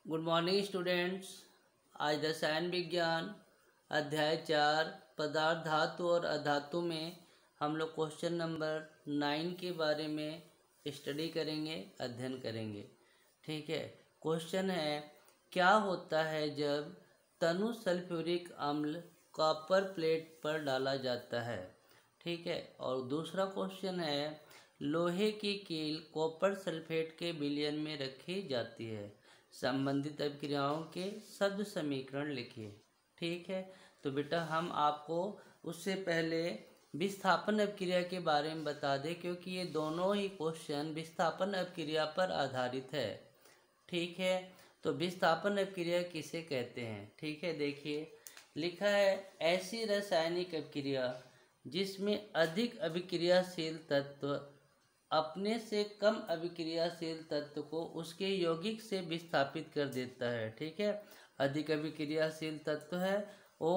Good morning students. आज रसायन विज्ञान अध्याय 4 पदार्थ धातु और अधातु में हम लोग क्वेश्चन नंबर 9 के बारे में स्टडी करेंगे, अध्ययन करेंगे। ठीक है। क्वेश्चन है, क्या होता है जब तनु सल्फ्यूरिक अम्ल कॉपर प्लेट पर डाला जाता है। ठीक है। और दूसरा क्वेश्चन है, लोहे की कील कॉपर सल्फेट के विलयन में रखी जाती है। संबंधित अभिक्रियाओं के शब्द समीकरण लिखिए। ठीक है। तो बेटा हम आपको उससे पहले विस्थापन अभिक्रिया के बारे में बता दें, क्योंकि ये दोनों ही क्वेश्चन विस्थापन अभिक्रिया पर आधारित है। ठीक है। तो विस्थापन अभिक्रिया किसे कहते हैं। ठीक है। देखिए लिखा है, ऐसी रासायनिक अभिक्रिया जिसमें अधिक अभिक्रियाशील तत्व अपने से कम अभिक्रियाशील तत्व को उसके यौगिक से विस्थापित कर देता है। ठीक है। अधिक अभिक्रियाशील तत्व है वो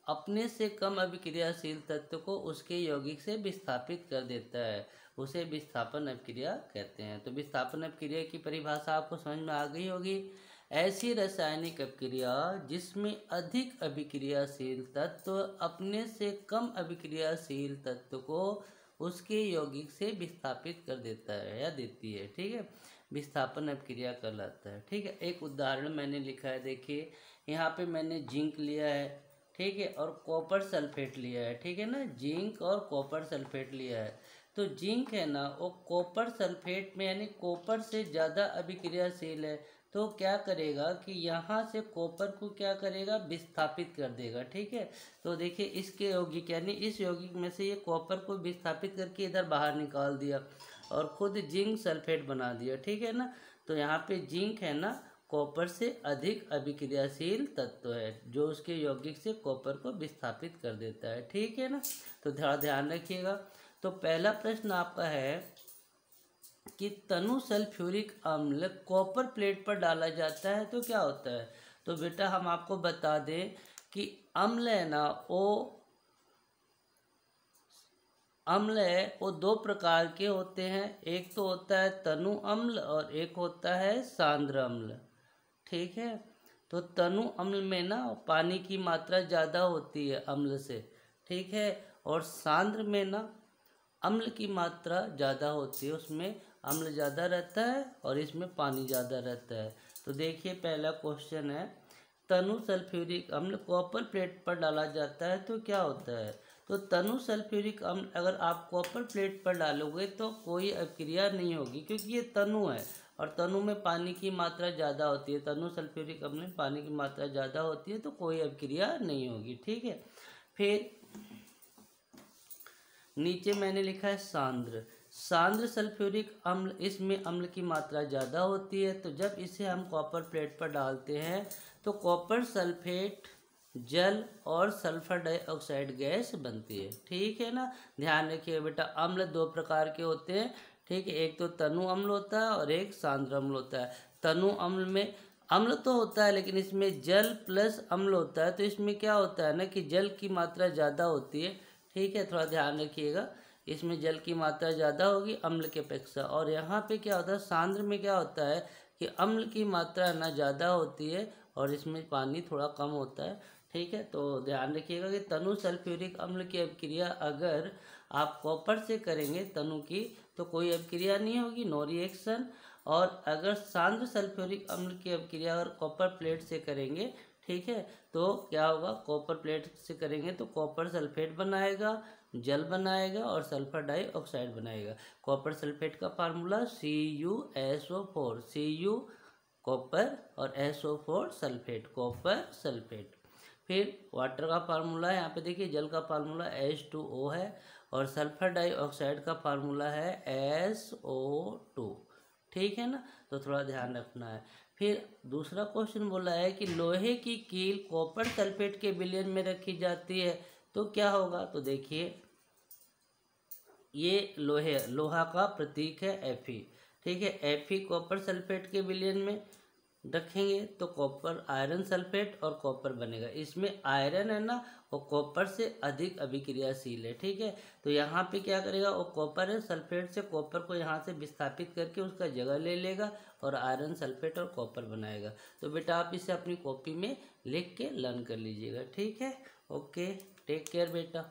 अपने से कम अभिक्रियाशील तत्व को उसके यौगिक से विस्थापित कर देता है, उसे विस्थापन अभिक्रिया कहते हैं। तो विस्थापन अभिक्रिया की परिभाषा आपको समझ में आ गई होगी। ऐसी रासायनिक अभिक्रिया जिसमें अधिक अभिक्रियाशील तत्व अपने से कम अभिक्रियाशील तत्व को उसके यौगिक से विस्थापित कर देता है या देती है। ठीक है। विस्थापन अभिक्रिया कहलाता है। ठीक है। एक उदाहरण मैंने लिखा है, देखिए यहाँ पे मैंने जिंक लिया है। ठीक है। और कॉपर सल्फेट लिया है। ठीक है ना, जिंक और कॉपर सल्फेट लिया है। तो जिंक है ना, वो कॉपर सल्फेट में यानी कॉपर से ज़्यादा अभिक्रियाशील है। तो क्या करेगा कि यहाँ से कॉपर को क्या करेगा, विस्थापित कर देगा। ठीक है। तो देखिए इसके यौगिक यानी इस यौगिक में से ये कॉपर को विस्थापित करके इधर बाहर निकाल दिया और खुद जिंक सल्फेट बना दिया। ठीक है ना। तो यहाँ पे जिंक है ना, कॉपर से अधिक अभिक्रियाशील तत्व है जो उसके यौगिक से कॉपर को विस्थापित कर देता है। ठीक है ना। तो थोड़ा ध्यान रखिएगा। तो पहला प्रश्न आपका है कि तनु सल्फ्यूरिक अम्ल कॉपर प्लेट पर डाला जाता है तो क्या होता है। तो बेटा हम आपको बता दें कि अम्ल है ना, वो दो प्रकार के होते हैं। एक तो होता है तनु अम्ल और एक होता है सांद्र अम्ल। ठीक है। तो तनु अम्ल में ना पानी की मात्रा ज़्यादा होती है अम्ल से। ठीक है। और सांद्र में ना अम्ल की मात्रा ज़्यादा होती है, उसमें अम्ल ज़्यादा रहता है और इसमें पानी ज़्यादा रहता है। तो देखिए पहला क्वेश्चन है, तनु सल्फ्यूरिक अम्ल कॉपर प्लेट पर डाला जाता है तो क्या होता है। तो तनु सल्फ्यूरिक अम्ल अगर आप कॉपर प्लेट पर डालोगे तो कोई अभिक्रिया नहीं होगी, क्योंकि ये तनु है और तनु में पानी की मात्रा ज़्यादा होती है। तनु सल्फ्यूरिक अम्ल में पानी की मात्रा ज़्यादा होती है तो कोई अभिक्रिया नहीं होगी। ठीक है। फिर नीचे मैंने लिखा है सांद्र सल्फ्यूरिक अम्ल, इसमें अम्ल की मात्रा ज़्यादा होती है। तो जब इसे हम कॉपर प्लेट पर डालते हैं तो कॉपर सल्फेट जल और सल्फर डाइऑक्साइड गैस बनती है। ठीक है ना। ध्यान रखिए बेटा, अम्ल दो प्रकार के होते हैं। ठीक है। एक तो तनु अम्ल होता है और एक सांद्र अम्ल होता है। तनु अम्ल में अम्ल तो होता है लेकिन इसमें जल प्लस अम्ल होता है। तो इसमें क्या होता है ना कि जल की मात्रा ज़्यादा होती है। ठीक है। थोड़ा ध्यान रखिएगा, इसमें जल की मात्रा ज़्यादा होगी अम्ल के अपेक्षा। और यहाँ पे क्या होता है, सांद्र में क्या होता है कि अम्ल की मात्रा ना ज़्यादा होती है और इसमें पानी थोड़ा कम होता है। ठीक है। तो ध्यान रखिएगा कि तनु सल्फ्यूरिक अम्ल की अभिक्रिया अगर आप कॉपर से करेंगे तनु की तो कोई अभिक्रिया नहीं होगी, नो रिएक्शन। और अगर सांद्र सल्फ्यूरिक अम्ल की अभिक्रिया अगर कॉपर प्लेट से करेंगे, ठीक है, तो क्या होगा, कॉपर प्लेट से करेंगे तो कॉपर सल्फेट बनाएगा, जल बनाएगा और सल्फर डाइऑक्साइड बनाएगा। कॉपर सल्फेट का फार्मूला CuSO4, Cu कॉपर और SO4 सल्फेट, कॉपर सल्फेट। फिर वाटर का फार्मूला है, यहाँ पे देखिए जल का फार्मूला H2O है और सल्फर डाइऑक्साइड का फार्मूला है SO2। ठीक है ना। तो थोड़ा ध्यान रखना है। फिर दूसरा क्वेश्चन बोला है कि लोहे की कील कॉपर सल्फेट के विलयन में रखी जाती है तो क्या होगा। तो देखिए ये लोहा का प्रतीक है Fe। ठीक है। Fe कॉपर सल्फेट के विलयन में रखेंगे तो कॉपर आयरन सल्फेट और कॉपर बनेगा। इसमें आयरन है ना वो कॉपर से अधिक अभिक्रियाशील है, ठीक है। तो यहाँ पे क्या करेगा, वो कॉपर है, सल्फेट से कॉपर को यहाँ से विस्थापित करके उसका जगह ले लेगा और आयरन सल्फेट और कॉपर बनाएगा। तो बेटा आप इसे अपनी कॉपी में लिख के लर्न कर लीजिएगा, ठीक है। ओके, टेक केयर बेटा।